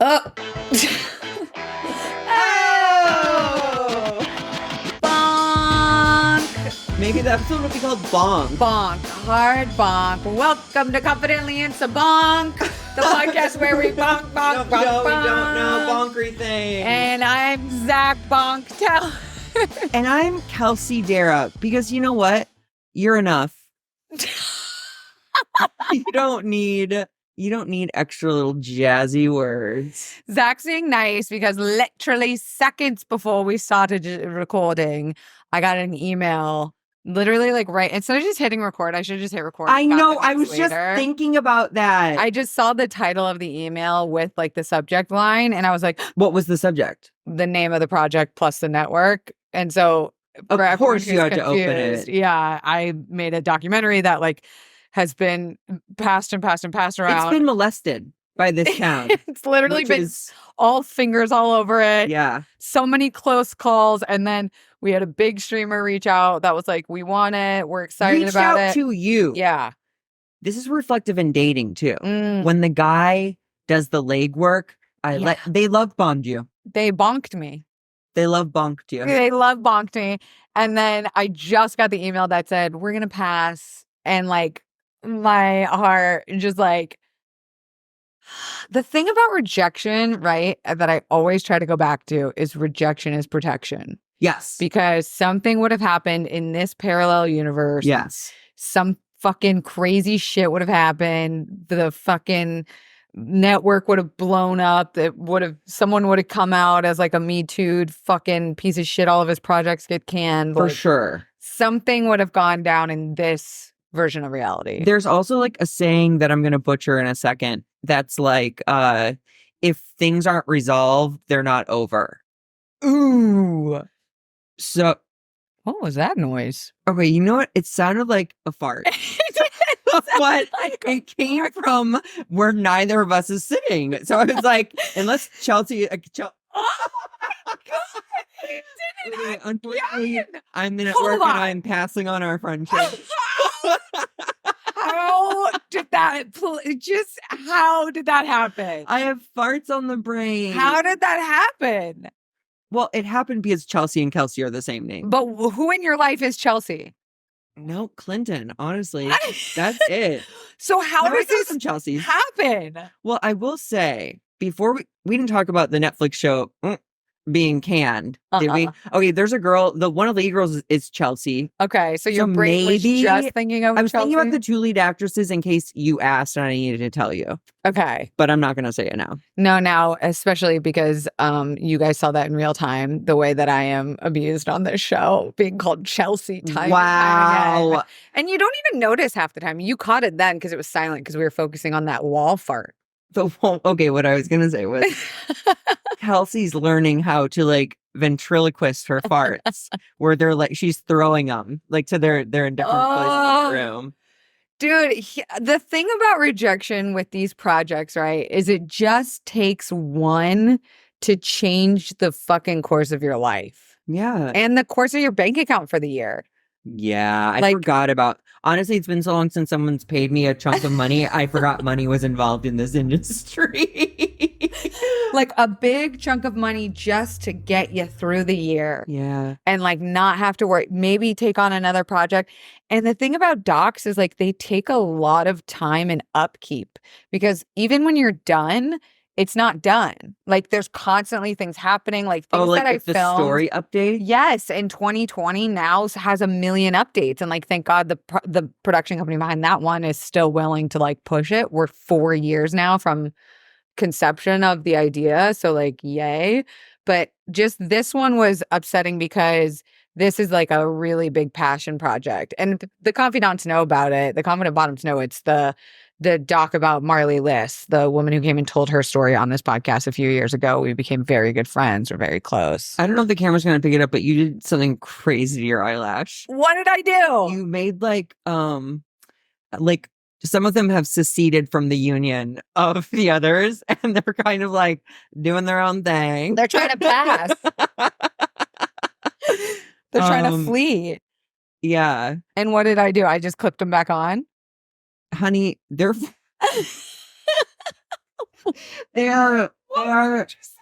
Oh. Oh! Bonk. Maybe the episode will be called Bonk. Bonk. Hard bonk. Welcome to Confidently Into Bonk, the podcast where we bonk, bonk, bonk, No, bonk. we don't know bonkery things. And I'm Zach Bonk. And I'm Kelsey Darragh, because you know what? You're enough. You don't need extra little jazzy words. Zach's being nice because literally seconds before we started recording, I got an email. Literally, like, right, instead of just hitting record, I should just hit record. I know. I was just thinking about that. I just saw the title of the email with like the subject line, and I was like, what was the subject? The name of the project plus the network. And so, of course, you had to open it. Yeah, I made a documentary that like has been passed around. It's been molested by this town. It's literally been all fingers all over it. Yeah. So many close calls. And then we had a big streamer reach out that was like, we want it. We're excited about it. Reach out to you. Yeah. This is reflective in dating too. When the guy does the legwork, they love bombed you. They bonked me. They love bonked you. They love bonked me. And then I just got the email that said, we're going to pass. And like my heart just like, the thing about rejection, right, that I always try to go back to is rejection is protection. Yes. Because something would have happened in this parallel universe. Yes. Some fucking crazy shit would have happened. The fucking network would have blown up. Someone would have come out as like a Me Too'd fucking piece of shit. All of his projects get canned. For like, sure. Something would have gone down in this version of reality. There's also like a saying that I'm going to butcher in a second. That's like, if things aren't resolved, they're not over. Ooh. So. What was that noise? Okay, you know what? It sounded like a fart. But it came from where neither of us is sitting. So I was like, unless Chelsea... oh my God! Unfortunately, I'm at work and I'm passing on our friendship. How did that happen? I have farts on the brain. How did that happen? Well, it happened because Chelsea and Kelsey are the same name. But who in your life is Chelsea? No, Clinton, honestly. That's it. So how does this happen? Well, I will say, before we didn't talk about the Netflix show being canned, did we? Okay, there's a girl, one of the lead girls is Chelsea. Okay, so your brain was just thinking of I was Chelsea? thinking about the two lead actresses in case you asked and I needed to tell you. Okay. But I'm not going to say it now. No, now, especially because you guys saw that in real time, the way that I am abused on this show, being called Chelsea time and time again. And you don't even notice half the time. You caught it then because it was silent because we were focusing on that wall fart. Okay, what I was going to say was Kelsey's learning how to like ventriloquist her farts where they're like, she's throwing them like to their in different places in the room. Dude, the thing about rejection with these projects, right, is it just takes one to change the fucking course of your life. Yeah. And the course of your bank account for the year. Yeah, I forgot about... Honestly, it's been so long since someone's paid me a chunk of money. I forgot money was involved in this industry. Like a big chunk of money just to get you through the year. Yeah. And like not have to worry. Maybe take on another project. And the thing about docs is like they take a lot of time and upkeep. Because even when you're done... it's not done. Like there's constantly things happening, like things that I the filmed. Story update. Yes, and 2020 now has a million updates, and like thank God the production company behind that one is still willing to like push it. We're 4 years now from conception of the idea, so like yay. But just this one was upsetting because this is like a really big passion project, and the confidants know about it. The confident bottoms know it's the doc about Marley Liss, the woman who came and told her story on this podcast a few years ago. We became very good friends. We're very close. I don't know if the camera's going to pick it up, but you did something crazy to your eyelash. What did I do? You made like some of them have seceded from the union of the others, and they're kind of like doing their own thing. They're trying to pass. They're trying to flee. Yeah. And what did I do? I just clipped them back on. Honey, they're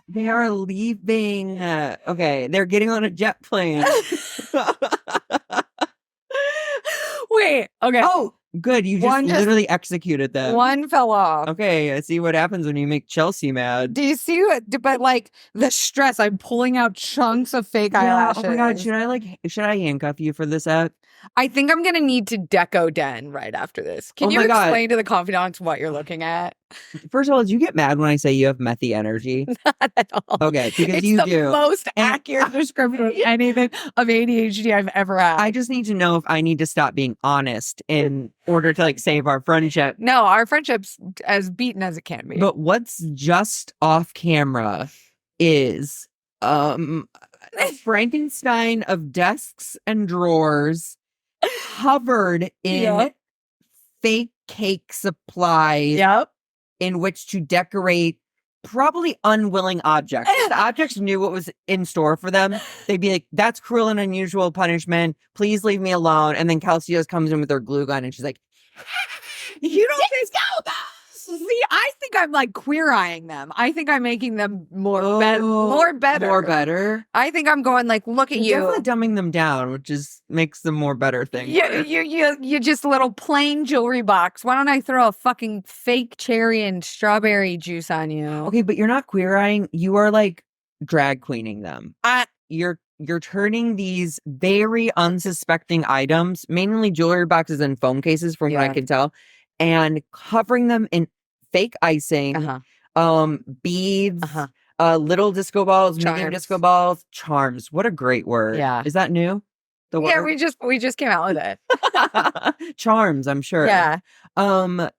They are leaving. Okay, they're getting on a jet plane. Wait, okay. Oh, good. You just literally executed them. One fell off. Okay, I see what happens when you make Chelsea mad. Do you see what? But like the stress, I'm pulling out chunks of fake eyelashes. Oh my god, should I handcuff you for this act? I think I'm gonna need to deco den right after this. Can you explain to the confidants what you're looking at? First of all, did you get mad when I say you have methy energy? Not at all. Okay, because it's you the do. Most accurate description of anything of ADHD I've ever had. I just need to know if I need to stop being honest in order to like save our friendship. No, our friendship's as beaten as it can be. But what's just off camera is a Frankenstein of desks and drawers covered in fake cake supplies in which to decorate probably unwilling objects. If the objects knew what was in store for them, they'd be like, that's cruel and unusual punishment. Please leave me alone. And then Kelsey just comes in with her glue gun and she's like, you don't think so? See, I think I'm like queer eyeing them. I think I'm making them more better. More better. I think I'm going like, look at You're you. definitely dumbing them down, which is makes them more better things. You just a little plain jewelry box. Why don't I throw a fucking fake cherry and strawberry juice on you? Okay, but you're not queer eyeing. You are like drag queening them. You're turning these very unsuspecting items, mainly jewelry boxes and phone cases, from what I can tell, and covering them in fake icing, beads, little disco balls, medium disco balls, charms. What a great word. Yeah. Is that new? The word? Yeah, we just came out with it. Charms, I'm sure. Yeah. It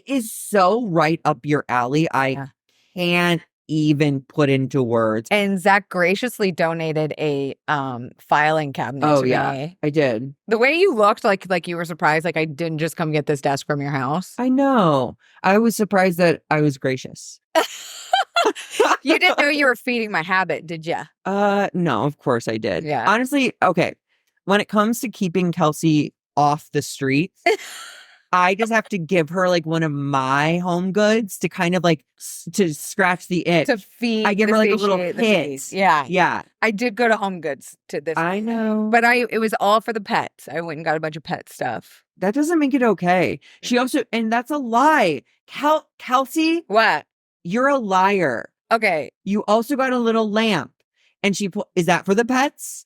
is so right up your alley. I can't even put into words. And Zach graciously donated a filing cabinet to me. I did. The way you looked like you were surprised, like I didn't just come get this desk from your house. I know. I was surprised that I was gracious. You didn't know you were feeding my habit, did you? No, of course I did. Yeah. Honestly, okay. When it comes to keeping Kelsey off the streets, I just have to give her like one of my home goods to kind of like to scratch the itch. To feed. I give her like a little hit. Yeah. I did go to Home Goods to this. I know. But it was all for the pets. I went and got a bunch of pet stuff. That doesn't make it okay. She also, and that's a lie. Kelsey. What? You're a liar. Okay. You also got a little lamp. And is that for the pets?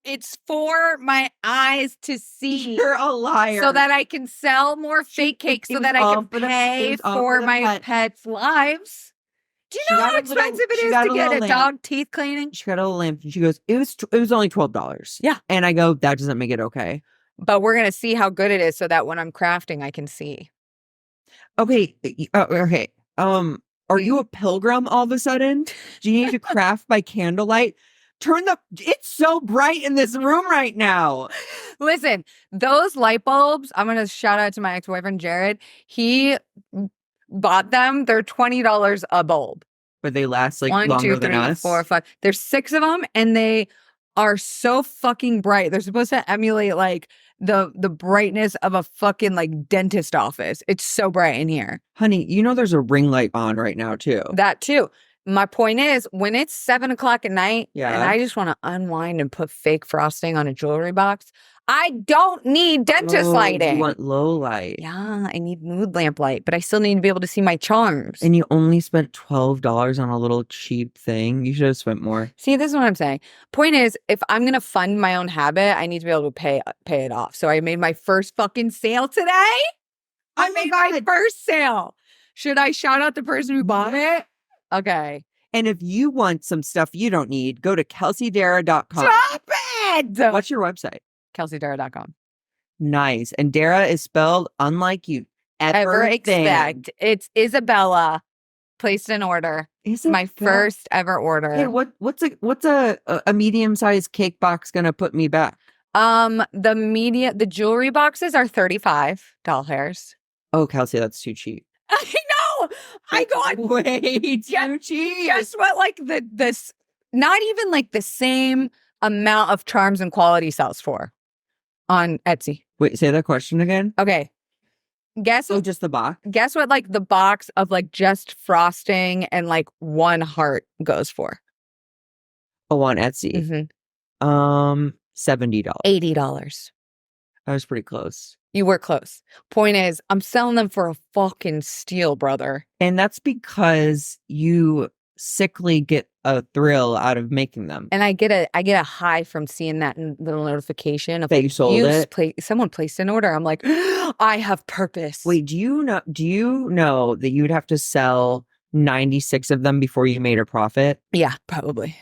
It's for my eyes to see. You're a liar. So that I can sell more fake cakes so that I can pay for my pets' lives. Do you know how expensive it is to get a dog teeth cleaning? She got a little lamp and she goes, it was only $12. Yeah. And I go, that doesn't make it okay. But we're going to see how good it is so that when I'm crafting, I can see. Okay. Okay. Are you a pilgrim all of a sudden? Do you need to craft by candlelight? It's so bright in this room right now. Listen, those light bulbs, I'm going to shout out to my ex-boyfriend, Jared. He bought them. They're $20 a bulb. But they last like 1, longer 2, 3, than us. 4, 5. There's 6 of them and they are so fucking bright. They're supposed to emulate like the brightness of a fucking like dentist office. It's so bright in here. Honey, you know there's a ring light on right now too. That too. My point is, when it's 7:00 at night and I just want to unwind and put fake frosting on a jewelry box, I don't need dentist lighting. You want low light. Yeah, I need mood lamp light, but I still need to be able to see my charms. And you only spent $12 on a little cheap thing. You should have spent more. See, this is what I'm saying. Point is, if I'm going to fund my own habit, I need to be able to pay it off. So I made my first fucking sale today. I made my first sale. Should I shout out the person who bought it? Okay. And if you want some stuff you don't need, go to kelseydarragh.com. Stop it! What's your website? kelseydarragh.com. Nice. And Darragh is spelled unlike you ever expect. It's Isabella. Placed an order. My first ever order. Hey, what's a medium-sized cake box gonna put me back? The jewelry boxes are $35 hairs. Oh, Kelsey, that's too cheap. I know. I go way too cheap. Guess what? Like this, not even like the same amount of charms and quality sells for on Etsy. Wait, say that question again. Okay. Guess Oh, what? just the box? Guess what? Like the box of like just frosting and like one heart goes for. Oh, on Etsy. $70. $80. I was pretty close. You were close. Point is, I'm selling them for a fucking steal, brother. And that's because you sickly get a thrill out of making them. And I get a high from seeing that little notification of that you sold it. Someone placed an order. I'm like, I have purpose. Wait, do you know that you'd have to sell 96 of them before you made a profit? Yeah, probably.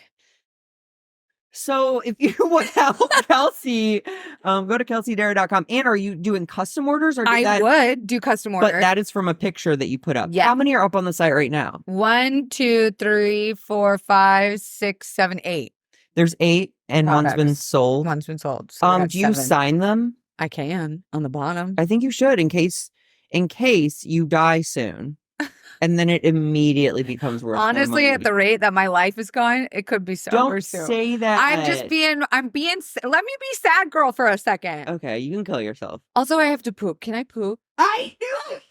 So if you want to help Kelsey, go to kelseydarragh.com. And are you doing custom orders? Or I would do custom orders. But that is from a picture that you put up. Yeah. How many are up on the site right now? 1, 2, 3, 4, 5, 6, 7, 8. There's 8 and products. one's been sold. One's been sold. So do you 7. sign them? I can on the bottom. I think you should in case you die soon. And then it immediately becomes worth Honestly, more money. at the rate that my life is going, it could be so Don't soon. say that. I'm being, let me be sad girl for a second. Okay, you can kill yourself. Also, I have to poop. Can I poop? I knew it.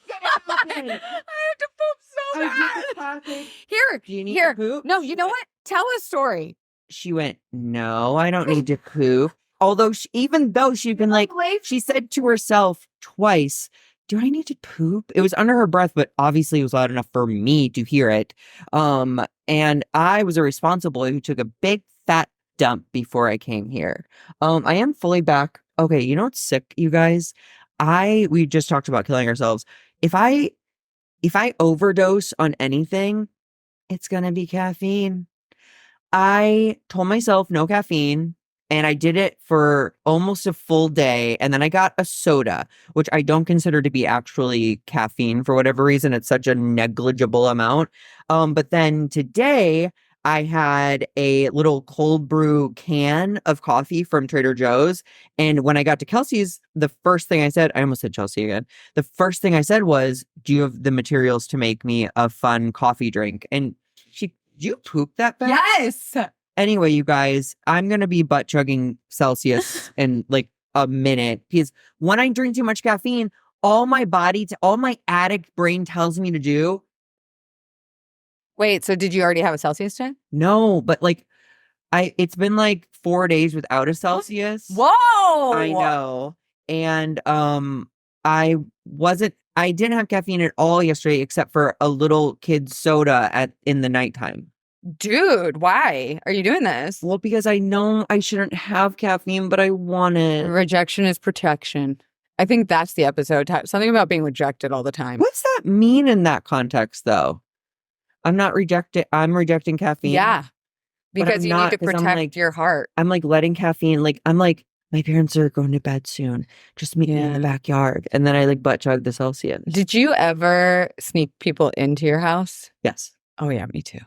I have to poop so bad. Here, do you need here. to poop? No, you know what? Tell a story. She went, no, I don't need to poop. Although, even though she'd been like, she said to herself twice, do I need to poop? It was under her breath, but obviously it was loud enough for me to hear it. And I was a responsible who took a big fat dump before I came here. I am fully back. Okay, you know what's sick, you guys? We just talked about killing ourselves. If I overdose on anything, it's gonna be caffeine. I told myself no caffeine. And I did it for almost a full day. And then I got a soda, which I don't consider to be actually caffeine for whatever reason. It's such a negligible amount. But then today I had a little cold brew can of coffee from Trader Joe's. And when I got to Kelsey's, the first thing I said, I almost said Chelsea again. The first thing I said was, do you have the materials to make me a fun coffee drink? And do you poop that fast? Yes. Anyway, you guys, I'm going to be butt chugging Celsius in like a minute because when I drink too much caffeine, all my addict brain tells me to do. Wait, so did you already have a Celsius check? No, but like it's been like 4 days without a Celsius. Whoa! I know. And I didn't have caffeine at all yesterday except for a little kid's soda in the nighttime. Dude, why are you doing this? Well, because I know I shouldn't have caffeine, but I want it. Rejection is protection. I think that's the episode. Something about being rejected all the time. What's that mean in that context, though? I'm rejecting caffeine. Yeah. Because you need to protect your heart. I'm like letting caffeine, I'm like, my parents are going to bed soon. Just meet me in the backyard. And then I like butt chug the Celsius. Did you ever sneak people into your house? Yes. Oh, yeah, me too.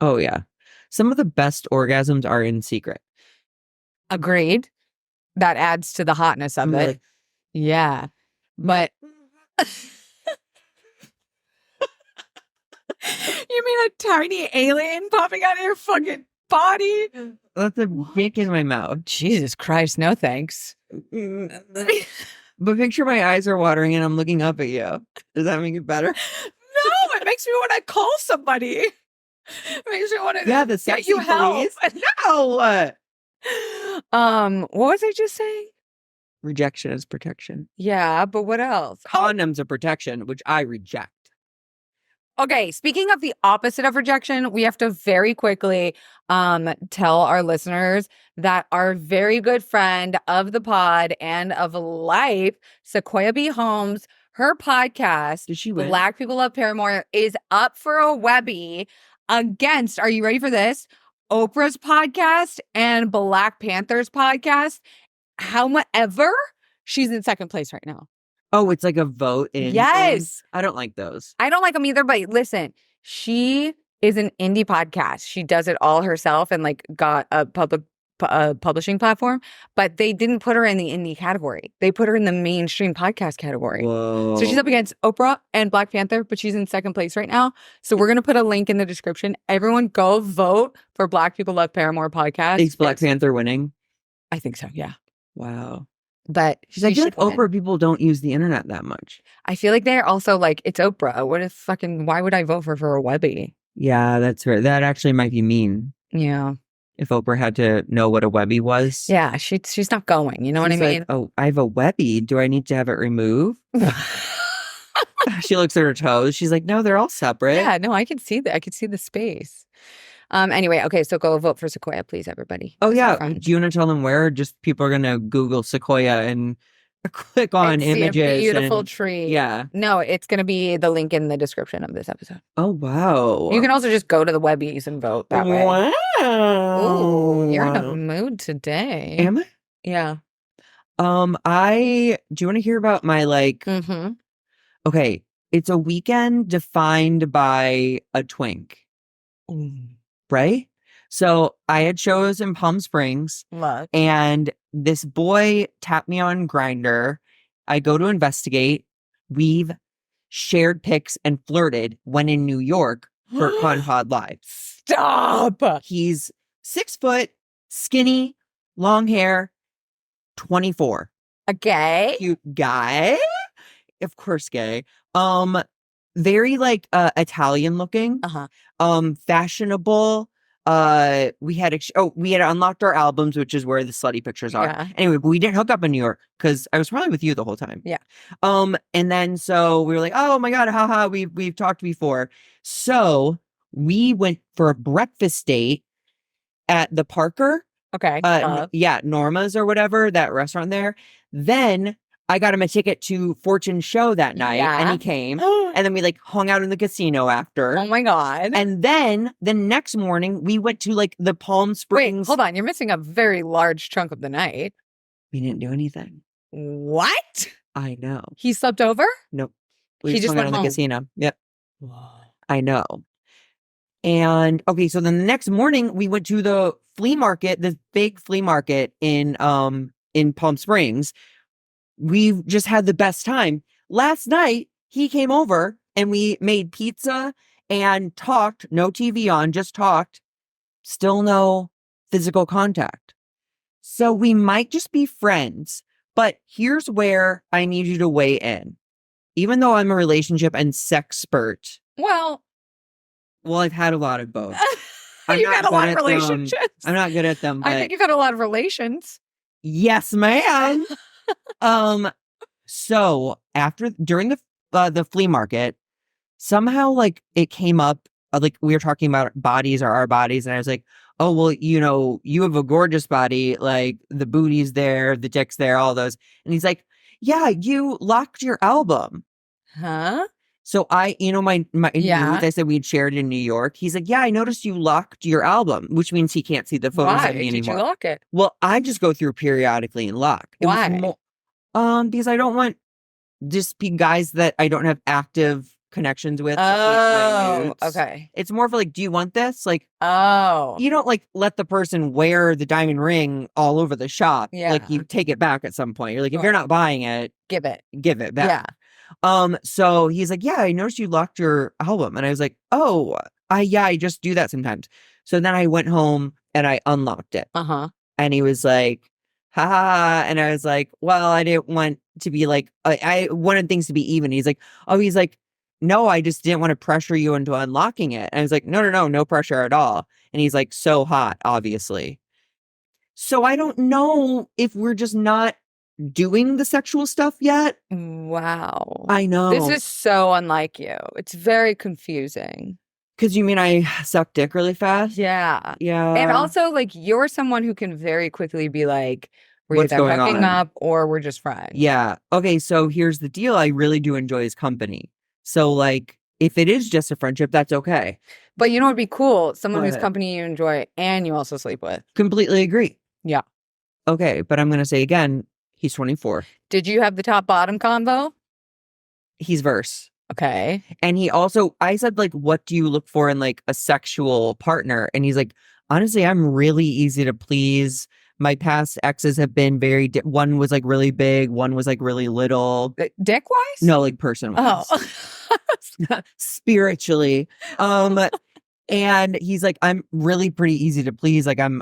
Oh, yeah. Some of the best orgasms are in secret. Agreed. That adds to the hotness of it. Yeah. But you mean a tiny alien popping out of your fucking body? That's a dick in my mouth. Jesus Christ, no thanks. But picture my eyes are watering and I'm looking up at you. Does that make it better? No, it makes me want to call somebody. It makes me want to the get you help. No. What was I just saying? Rejection is protection. Yeah, but what else? Condoms are protection, which I reject. Okay, speaking of the opposite of rejection, we have to very quickly tell our listeners that our very good friend of the pod and of life, Sequoia B. Holmes, her podcast, Did she win? Black People Love Paramore, is up for a Webby against, are you ready for this? Oprah's podcast and Black Panther's podcast. However, she's in second place right now. Oh, it's like a vote in. Yes. I don't like those. I don't like them either, but listen, she is an indie podcast. She does it all herself and like got a publishing platform, but they didn't put her in the indie category. They put her in the mainstream podcast category. Whoa. So she's up against Oprah and Black Panther, but she's in second place right now. So we're going to put a link in the description. Everyone go vote for Black People Love Paramore podcast. Is Black Panther winning? I think so, yeah. Wow. But She's like, I she feel like should win. Oprah people don't use the internet that much. I feel like they're also like, it's Oprah. What if why would I vote for a Webby? Yeah, that's right. That actually might be mean. Yeah. If Oprah had to know what a Webby was. Yeah, she's not going. You know what I She's mean? like, oh, I have a Webby. Do I need to have it removed? She looks at her toes. She's like, no, they're all separate. Yeah, no, I can see that. I can see the space. Anyway, okay, so go vote for Sequoia, please, everybody. Oh, Just yeah. for fun. Do you want to tell them where? Just people are going to Google Sequoia and click on And see images. a beautiful and, tree. Yeah. No, it's going to be the link in the description of this episode. Oh, wow. You can also just go to the Webbies and vote that way. Wow. Ooh, you're in a mood today. Am I? Yeah. Do you want to hear about my Mm-hmm. okay, it's a weekend defined by a twink, right? So I had shows in Palm Springs Love. and this boy tapped me on Grindr. I go to investigate. We've shared pics and flirted when in New York for Con Pod Live. Stop. He's 6 foot, skinny, long hair, 24. A gay? Cute guy. Of course, gay. Very Italian looking. Uh-huh. Fashionable. We had unlocked our albums, which is where the slutty pictures are. Yeah. Anyway, but we didn't hook up in New York because I was probably with you the whole time. Yeah. And then so we were like, oh my God, haha, we've talked before. So we went for a breakfast date at the Parker. Okay. Norma's or whatever, that restaurant there. Then I got him a ticket to Fortune's show that night, and he came. And then we hung out in the casino after. Oh my God. And then the next morning we went to the Palm Springs. Wait, hold on. You're missing a very large chunk of the night. We didn't do anything. What? I know. He slept over? Nope. He just hung went out in home. the casino. Yep. Whoa. I know. And okay, so then the next morning we went to the flea market, this big flea market in Palm Springs. We've just had the best time. Last night he came over and we made pizza and talked, no TV on, just talked. Still no physical contact. So we might just be friends, but here's where I need you to weigh in. Even though I'm a relationship and sexpert. Well, I've had a lot of both. You've had a lot of relationships. I'm not good at them. But I think you've had a lot of relations. Yes, ma'am. So during the flea market, somehow it came up, we were talking about bodies are our bodies. And I was like, oh, well, you have a gorgeous body, the booty's there, the dick's there, all those. And he's like, yeah, you locked your album. Huh? So my I said we'd shared in New York. He's like, yeah, I noticed you locked your album, which means he can't see the photos of me anymore. Why did you lock it? Well, I just go through periodically and lock. Why? Because I don't want just be guys that I don't have active connections with. Oh, okay. It's more for do you want this? Oh. You don't let the person wear the diamond ring all over the shop. Yeah. You take it back at some point. You're if you're not buying it, give it back. Yeah. So he's like, yeah, I noticed you locked your album. And I was like, oh, I just do that sometimes. So then I went home and I unlocked it. Uh-huh. And he was like, ha ha ha. And I was like, well, I didn't want to be I wanted things to be even. He's like, no, I just didn't want to pressure you into unlocking it. And I was like, no pressure at all. And he's like, so hot, obviously. So I don't know if we're just not doing the sexual stuff yet. Wow. I know. This is so unlike you. It's very confusing. Because you mean I suck dick really fast? Yeah. Yeah. And also, you're someone who can very quickly be we're What's either going hooking on? up or we're just friends. Yeah. Okay, so here's the deal. I really do enjoy his company. So, if it is just a friendship, that's okay. But you know what would be cool? Someone whose What? company you enjoy and you also sleep with. Completely agree. Yeah. Okay, but I'm going to say again, he's 24. Did you have the top-bottom combo? He's verse. Okay. And he also, I said, what do you look for in, a sexual partner? And he's like, honestly, I'm really easy to please. My past exes have been one was really big, one was really little. Dick-wise? No, person-wise. Oh. Spiritually. And he's like, I'm really pretty easy to please. Like I'm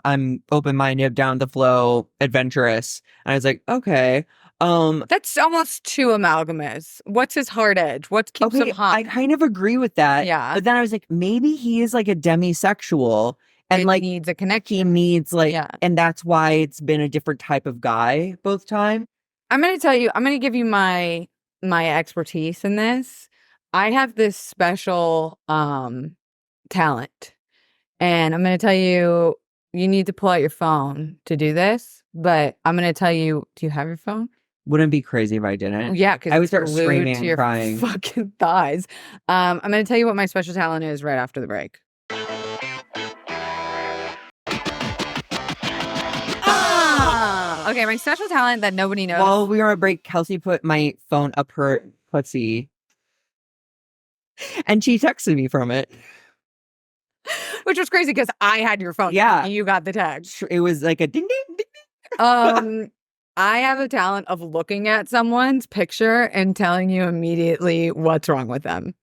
open-minded, down the flow, adventurous. And I was like, okay. That's almost too amalgamous. What's his hard edge? What keeps him Okay, hot? I kind of agree with that. Yeah. But then I was like, maybe he is like a demisexual and It like needs a connection. he needs like, Yeah. and that's why it's been a different type of guy both time. I'm going to give you my expertise in this. I have this special talent. And I'm going to tell you, you need to pull out your phone to do this. But I'm going to tell you, do you have your phone? Wouldn't it be crazy if I didn't. Yeah, because I would start screaming and crying. Fucking thighs. I'm going to tell you what my special talent is right after the break. Okay, my special talent that nobody knows. While we were on break, Kelsey put my phone up her pussy. And she texted me from it. Which was crazy because I had your phone. Yeah. You got the text. It was like a ding, ding, ding, ding. I have a talent of looking at someone's picture and telling you immediately what's wrong with them.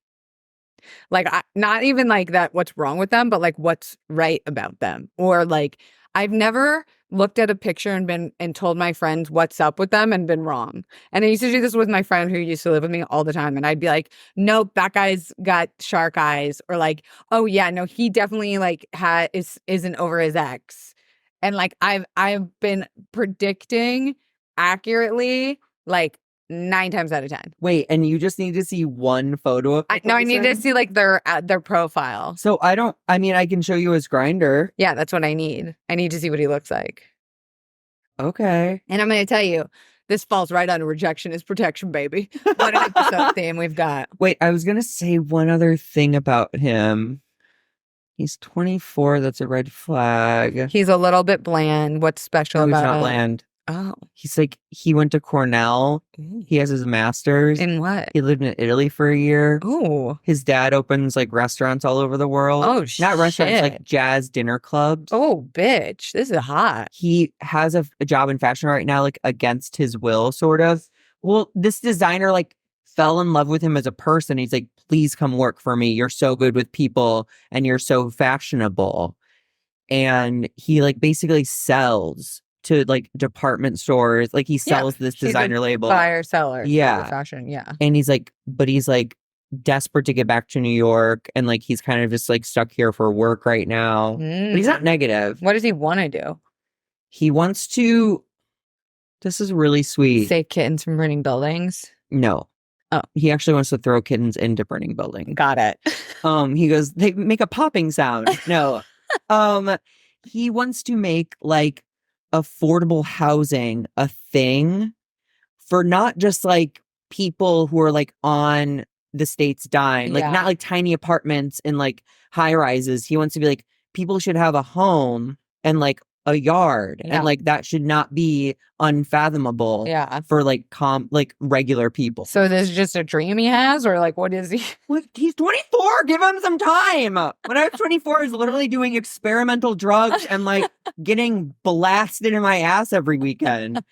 Like, not even like that, what's wrong with them, but like what's right about them. Or like, I've never looked at a picture and told my friends what's up with them and been wrong. And I used to do this with my friend who used to live with me all the time. And I'd be like, nope, that guy's got shark eyes. Or like, oh yeah, no, he definitely like isn't over his ex. And like, I've been predicting accurately like 9 times out of 10. Wait, and you just need to see one photo of the I need to person? see like their profile. So I can show you his grinder. Yeah, that's what I need. I need to see what he looks like. Okay. And I'm going to tell you, this falls right under rejection is protection, baby. What an episode theme we've got. Wait, I was going to say one other thing about him. He's 24. That's a red flag. He's a little bit bland. What's special No, he's about not him? bland. Oh. He's like, he went to Cornell. He has his master's. In what? He lived in Italy for a year. Oh. His dad opens like restaurants all over the world. Oh, not restaurants, shit. like jazz dinner clubs. Oh, bitch. This is hot. He has a job in fashion right now, like against his will, sort of. Well, this designer like fell in love with him as a person. He's like, please come work for me. You're so good with people and you're so fashionable. And he like basically sells to like department stores. Like he sells this designer label. Buyer seller. Yeah. Fashion. Yeah. And he's like desperate to get back to New York. And like, he's kind of just like stuck here for work right now. But he's not negative. What does he want to do? He wants to, this is really sweet. Save kittens from burning buildings? No. Oh. He actually wants to throw kittens into burning buildings. Got it. He goes, they make a popping sound. No. He wants to make like affordable housing a thing for not just like people who are like on the state's dime, like not like tiny apartments and like high rises. He wants to be like, people should have a home and like a yard and like that should not be unfathomable for like regular people. So this is just a dream he has, or like what is he? He's 24. Give him some time. When I was 24, I was literally doing experimental drugs and like getting blasted in my ass every weekend.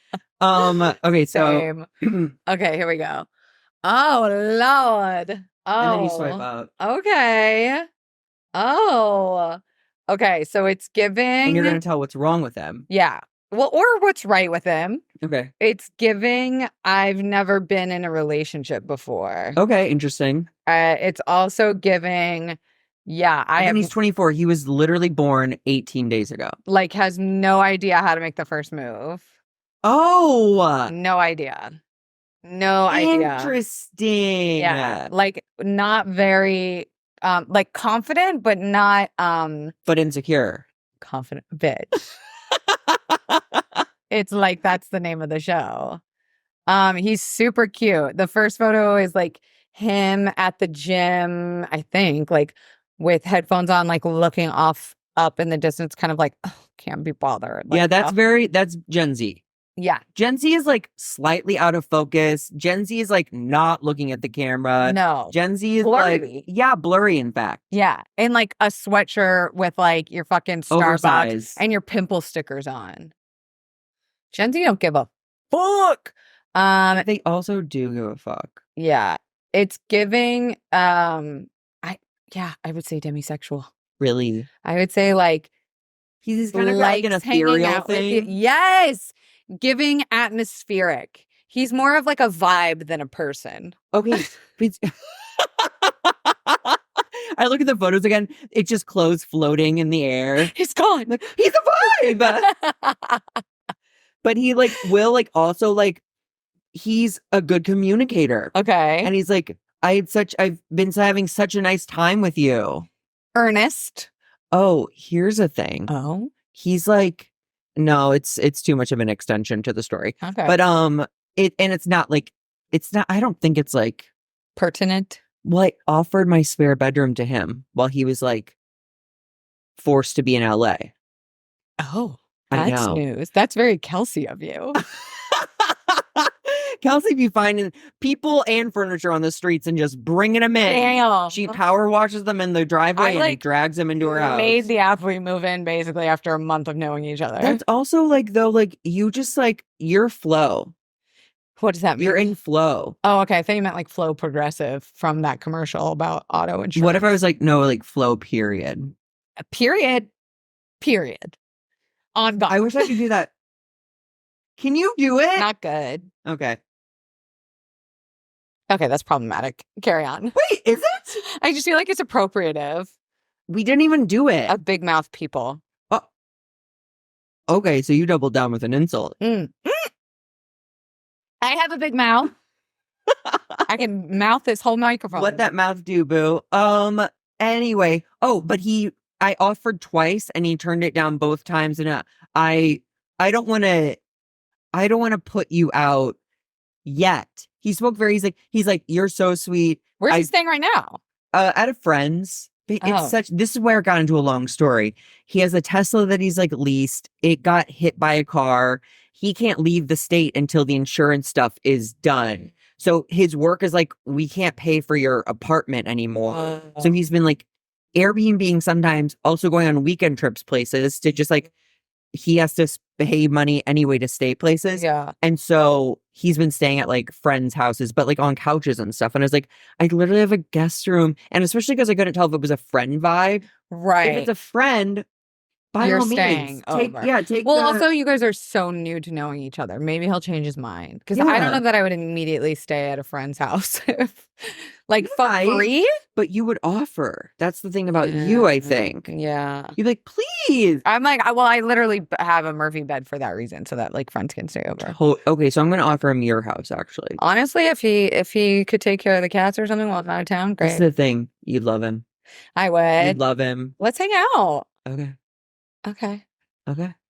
Okay, so okay, here we go. Oh Lord. Oh, and then you swipe up. Okay. Oh. Okay, so it's giving... And you're going to tell what's wrong with him. Yeah. Well, or what's right with him. Okay. It's giving, I've never been in a relationship before. Okay, interesting. It's also giving, And he's 24. He was literally born 18 days ago. Like, has no idea how to make the first move. Oh! No idea. No idea. Interesting. Yeah. Like, not very... like confident, but not but insecure. Confident bitch. It's like that's the name of the show. He's super cute. The first photo is like him at the gym, I think, like with headphones on, like looking up in the distance, kind of like, oh, can't be bothered. Like, yeah, that's Gen Z. Yeah. Gen Z is like slightly out of focus. Gen Z is like not looking at the camera. No. Gen Z is blurry. Like, blurry in fact. Yeah. And like a sweatshirt with like your fucking Starbucks Oversized. And your pimple stickers on. Gen Z don't give a fuck. They also do give a fuck. Yeah. It's giving I would say demisexual. Really? I would say like He's kind of got like an likes hanging ethereal out with you. thing. Yes. Giving atmospheric. He's more of like a vibe than a person. Okay. I look at the photos again. It's just clothes floating in the air. He's gone. Like, he's a vibe. But he like will like also like he's a good communicator. Okay. And he's like, I've been having such a nice time with you. Earnest. Oh, here's a thing. Oh. He's like, no, it's too much of an extension to the story. Okay. But it's not I don't think it's like pertinent. Well, I offered my spare bedroom to him while he was like forced to be in LA. Oh, I that's know. news. That's very Kelsey of you. Kelsey be finding people and furniture on the streets and just bringing them in. Damn. She power washes them in the driveway and drags them into her house. Made the athlete move in basically after a month of knowing each other. That's also like though, like you just like you're flow. What does that mean? You're in flow. Oh, okay. I thought you meant like Flow Progressive from that commercial about auto insurance. What if I was like, no, like flow, period. Period. On God. I wish I could do that. Can you do it? Not good. Okay. Okay, that's problematic. Carry on. Wait, is it? I just feel like it's appropriative We didn't even do it. of big mouth people. Oh. Okay, so you doubled down with an insult. I have a big mouth. I can mouth this whole microphone. What that mouth do, boo? Anyway. Oh, but I offered twice and he turned it down both times. And I don't want to put you out yet. He spoke he's like, you're so sweet. Where's he staying right now? At a friend's. This is where it got into a long story. He has a Tesla that he's like leased. It got hit by a car. He can't leave the state until the insurance stuff is done. So his work is like, we can't pay for your apartment anymore. So he's been like Airbnb sometimes, also going on weekend trips places to just like, he has to pay money anyway to stay places. Yeah. And so he's been staying at like friends' houses, but like on couches and stuff. And I was like, I literally have a guest room. And especially because I couldn't tell if it was a friend vibe. Right. If it's a friend, by You're all staying means, over. take Well, also, you guys are so new to knowing each other. Maybe he'll change his mind. Because I don't know that I would immediately stay at a friend's house. Like, for free? But you would offer. That's the thing about you, I think. Yeah. You'd be like, please. I'm like, I literally have a Murphy bed for that reason, so that like friends can stay over. Okay, so I'm going to offer him your house, actually. Honestly, if he could take care of the cats or something while I'm out of town, great. That's the thing. You'd love him. I would. You'd love him. Let's hang out. Okay.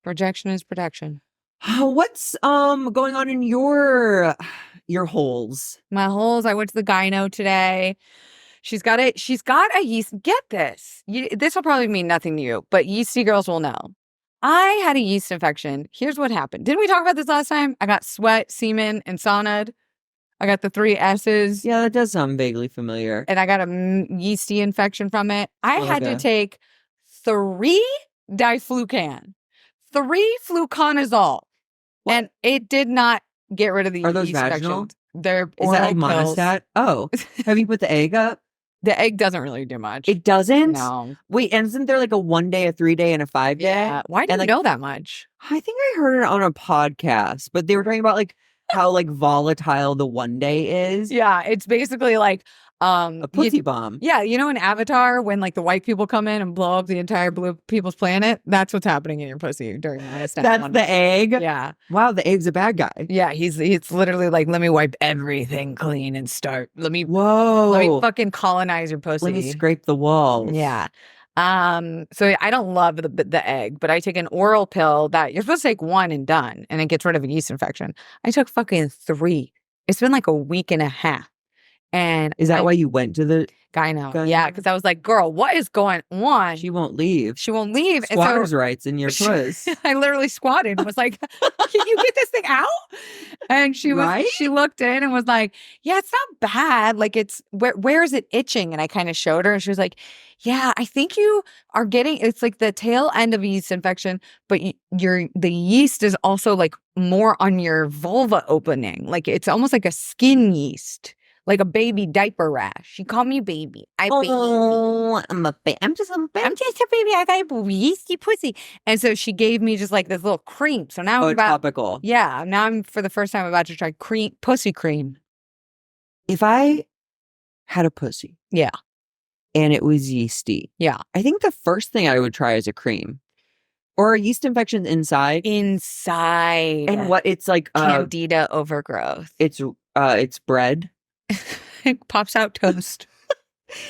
Rejection is protection. What's going on in your holes? My holes. I went to the gyno today. She's got a yeast. Get this. This will probably mean nothing to you, but yeasty girls will know. I had a yeast infection. Here's what happened. Didn't we talk about this last time? I got sweat, semen, and saunaed. I got the 3 S's. Yeah, that does sound vaguely familiar. And I got a yeasty infection from it. I had to take 3 diflucan, 3 fluconazole, and it did not get rid of the Are those yeast vaginal? infections. They're Is that like pills. monostat? Oh, have you put the egg up? The egg doesn't really do much. It doesn't? No. Wait, and isn't there like a 1 day, a 3 day, and a 5 day? Yeah. Why do you know that much? I think I heard it on a podcast, but they were talking about like how like volatile the 1 day is. Yeah, it's basically like a pussy bomb. Yeah, you know in Avatar when like the white people come in and blow up the entire blue people's planet? That's what's happening in your pussy during that. That's the egg? Yeah. Wow, the egg's a bad guy. Yeah, he's literally like, let me wipe everything clean and start. Let me fucking colonize your pussy. Let me scrape the walls. Yeah. So I don't love the egg, but I take an oral pill that you're supposed to take 1 and done, and it gets rid of a yeast infection. I took fucking 3. It's been like a week and a half. And is that why you went to the gyno? Yeah, because I was like, girl, what is going on? She won't leave. Squatters' rights in your puss. I literally squatted and was like, can you get this thing out? And she looked in and was like, yeah, it's not bad. Like where is it itching? And I kind of showed her and she was like, yeah, I think you are it's like the tail end of a yeast infection, but the yeast is also like more on your vulva opening. Like it's almost like a skin yeast. like a baby diaper rash. She called me baby. I'm just a baby. I got a yeasty pussy. And so she gave me just like this little cream. So now I'm topical. Yeah. Now I'm for the first time about to try pussy cream. If I had a pussy. Yeah. And it was yeasty. Yeah. I think the first thing I would try is a cream. Or a yeast infection inside. Inside. And what it's like Candida overgrowth. It's bread. It pops out toast.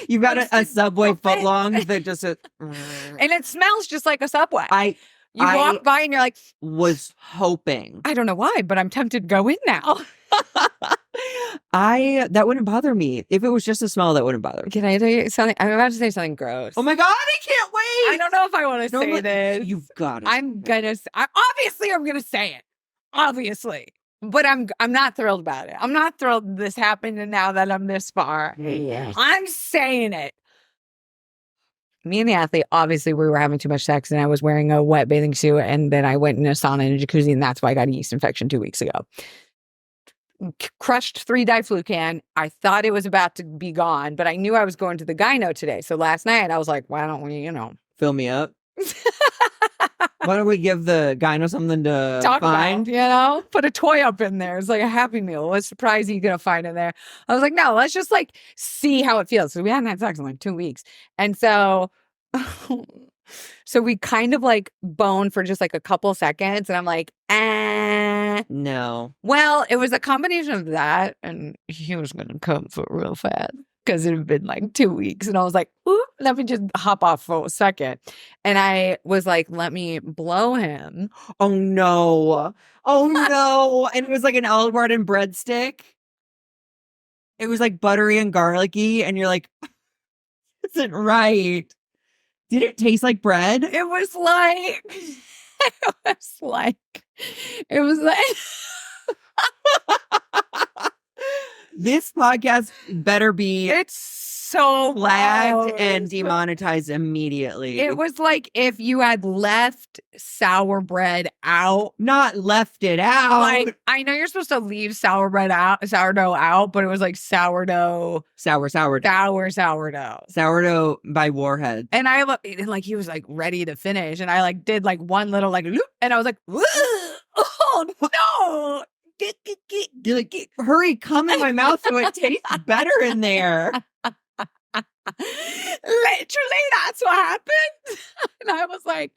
You've got a Subway footlong that just and it smells just like a Subway. You walk by and you're like, was hoping. I don't know why, but I'm tempted to go in now. That wouldn't bother me. If it was just a smell, that wouldn't bother me. Can I tell you something? I'm about to say something gross. Oh my God, I can't wait. I don't know if I want to say this. You've got it. Obviously I'm gonna say it. Obviously. But I'm not thrilled about it. I'm not thrilled this happened and now that I'm this far. Yes. I'm saying it. Me and the athlete, obviously we were having too much sex and I was wearing a wet bathing suit and then I went in a sauna and a jacuzzi and that's why I got a yeast infection 2 weeks ago. Crushed 3 diflucan. I thought it was about to be gone, but I knew I was going to the gyno today. So last night I was like, why don't we, fill me up? Why don't we give the gyno something to talk find? About, put a toy up in there. It's like a Happy Meal. What surprise are you going to find in there? I was like, no, let's just like see how it feels. So we hadn't had sex in like 2 weeks. And so we kind of like boned for just like a couple seconds. And I'm like, no. Well, it was a combination of that. And he was going to come for real fast because it had been like 2 weeks. And I was like, ooh, let me just hop off for a second. And I was like, let me blow him. Oh, no. Oh, no. And it was like an Olive Garden breadstick. It was like buttery and garlicky. And you're like, this isn't right. Did it taste like bread? It was like, This podcast better be so flagged and demonetized immediately. It was like if you had left sour bread out. Not left it out. Like, I know you're supposed to leave sourdough out, but it was like sourdough. Sourdough by Warhead. And I looked, and like he was like ready to finish. And I like did like one little like loop, and I was like, oh no. Hurry, come in my mouth so it tastes better in there. Literally, that's what happened. And I was like,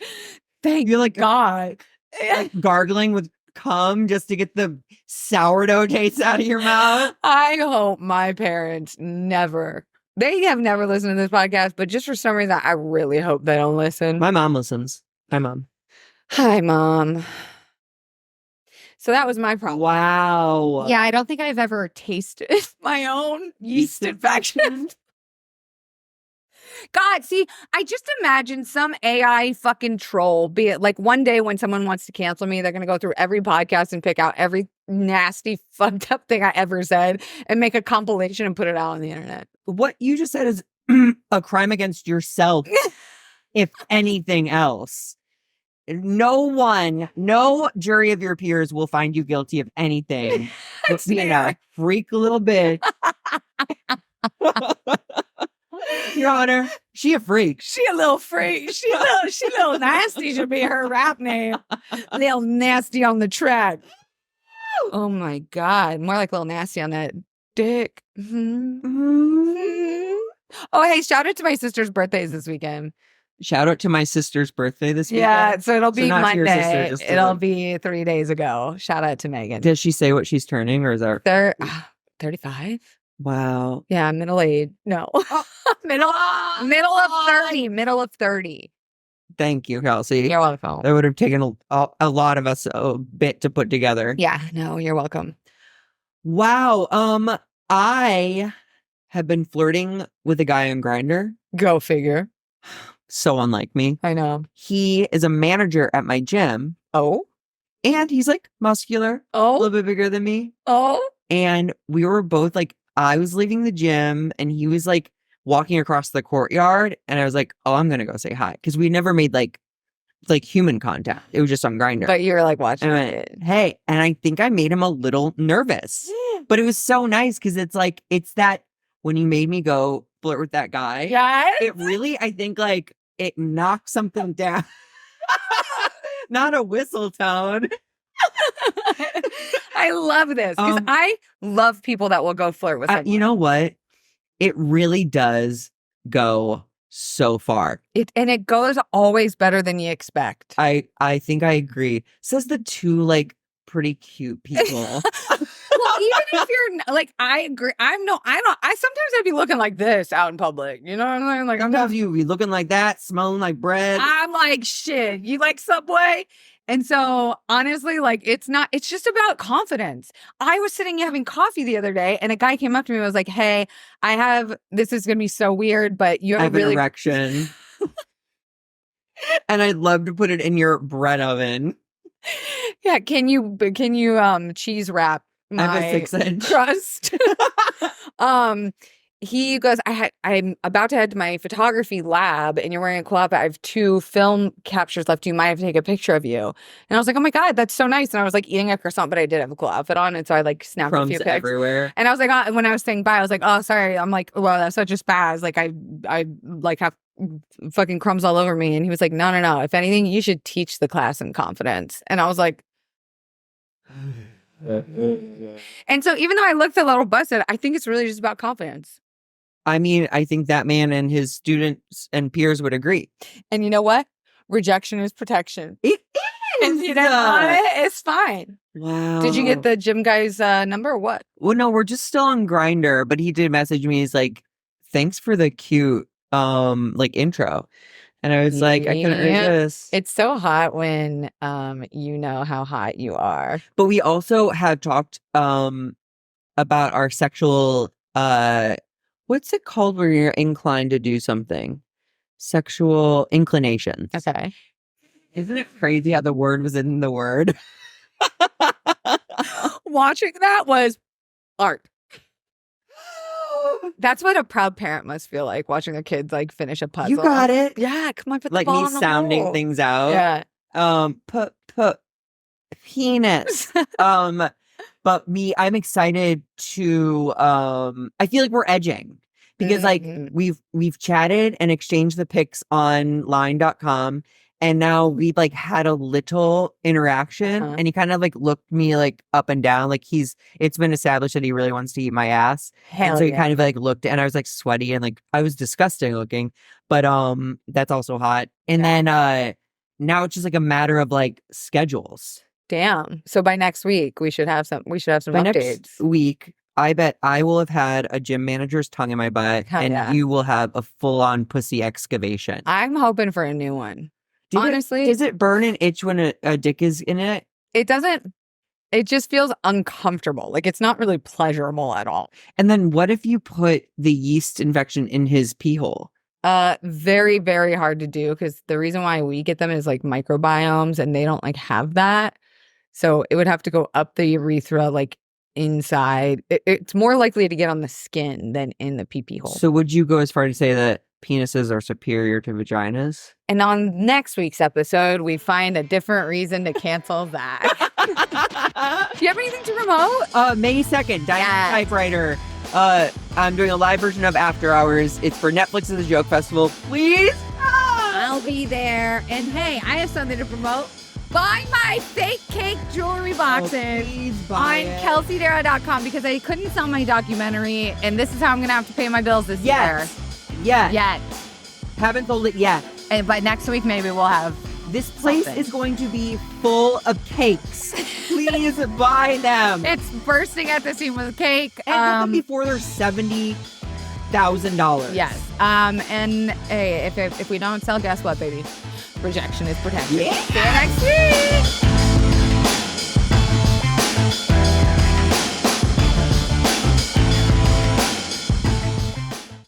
thank you, like God. Like gargling with cum just to get the sourdough taste out of your mouth. I hope my parents they have never listened to this podcast, but just for some reason, I really hope they don't listen. My mom listens. Hi, Mom. Hi, Mom. So that was my problem. Wow. Yeah, I don't think I've ever tasted my own yeast infection. God, see, I just imagine some AI fucking troll, be it like one day when someone wants to cancel me, they're going to go through every podcast and pick out every nasty, fucked up thing I ever said and make a compilation and put it out on the internet. What you just said is a crime against yourself, if anything else. No jury of your peers will find you guilty of anything. But being a freak little bitch. Your Honor, she a freak. She a little freak. She a little nasty should be her rap name. Little nasty on the track. Oh my God. More like little nasty on that dick. Mm-hmm. Oh, hey, shout out to my sister's birthdays this weekend. Shout out to my sister's birthday this weekend. Yeah, so it'll be Monday. Sister, it'll be 3 days ago. Shout out to Megan. Does she say what she's turning, or is that 35? Wow. Yeah, middle age. No. middle of 30. Middle of 30. Thank you, Kelsey. You're welcome. That would have taken a lot of us a bit to put together. Yeah, no, you're welcome. Wow. I have been flirting with a guy on Grindr. Go figure. So unlike me. I know. He is a manager at my gym. Oh. And he's like muscular. Oh. A little bit bigger than me. Oh. And we were both like, I was leaving the gym and he was like walking across the courtyard. And I was like, oh, I'm going to go say hi. Because we never made like human contact. It was just on Grindr. But you were like watching it. Hey, and I think I made him a little nervous. But it was so nice because it's like, it's that when you made me go flirt with that guy. Yeah. It really, I think, like, it knocked something down. Not a whistle tone. I love this because I love people that will go flirt with someone. You know what? It really does go so far. It goes always better than you expect. I think I agree. Says the two like pretty cute people. Well, even if you're like, I agree. I sometimes I'd be looking like this out in public. You know what I'm saying? Like, Sometimes you be looking like that, smelling like bread. I'm like, shit, you like Subway? And so honestly, like, it's just about confidence. I was sitting having coffee the other day and a guy came up to me and was like, hey, this is going to be so weird, but you have an really erection. And I'd love to put it in your bread oven. Yeah. Can you cheese wrap my I have a 6-inch crust? He goes, I'm about to head to my photography lab and you're wearing a cool outfit. I have 2 film captures left. You might have to take a picture of you. And I was like, oh my God, that's so nice. And I was like eating a croissant, but I did have a cool outfit on. And so I like snapped a few pics everywhere. And I was like, when I was saying bye, I was like, oh, sorry. I'm like, well, that's such a spaz. Like I like have fucking crumbs all over me. And he was like, no. If anything, you should teach the class in confidence. And I was like, and so even though I looked a little busted, I think it's really just about confidence. I mean, I think that man and his students and peers would agree. And you know what? Rejection is protection. It is. If you don't want it, it's fine. Wow. Did you get the gym guy's number or what? Well, no, we're just still on Grindr, but he did message me. He's like, thanks for the cute like intro. And I was like, I couldn't resist. It's so hot when you know how hot you are. But we also had talked about our sexual what's it called where you're inclined to do something? Sexual inclinations. Okay. Isn't it crazy how the word was in the word? Watching that was art. That's what a proud parent must feel like, watching their kids like finish a puzzle. You got it. Yeah, come on, put like the ball me on the sounding hole. things out. Yeah. Put penis. But I'm excited to I feel like we're edging because like we've chatted and exchanged the pics on line.com and now we've like had a little interaction and he kind of like looked me like up and down like it's been established that he really wants to eat my ass. And so he kind of like looked and I was like sweaty and like I was disgusting looking, but that's also hot. And then now it's just like a matter of like schedules. Damn. So by next week we should have some By updates. Next week, I bet I will have had a gym manager's tongue in my butt and you will have a full-on pussy excavation. I'm hoping for a new one. Honestly. Does it burn and itch when a dick is in it? It doesn't. It just feels uncomfortable. Like it's not really pleasurable at all. And then what if you put the yeast infection in his pee hole? Very, very hard to do because the reason why we get them is like microbiomes and they don't like have that. So it would have to go up the urethra, like inside. It's more likely to get on the skin than in the pee hole. So would you go as far to say that penises are superior to vaginas? And on next week's episode, we find a different reason to cancel that. Do you have anything to promote? May 2nd, Diamond Typewriter. I'm doing a live version of After Hours. It's for Netflix's The Joke Festival. Please? I'll be there. And hey, I have something to promote. Buy my fake cake jewelry boxes on KelseyDarragh.com because I couldn't sell my documentary, and this is how I'm going to have to pay my bills this year. Yet. Haven't sold it yet. And by next week, maybe we'll have This place is going to be full of cakes. Please buy them. It's bursting at the seam with cake. And get them before they're $70,000. Yes. And hey, if we don't sell, guess what, baby? Rejection is protection. Yeah. See you next week.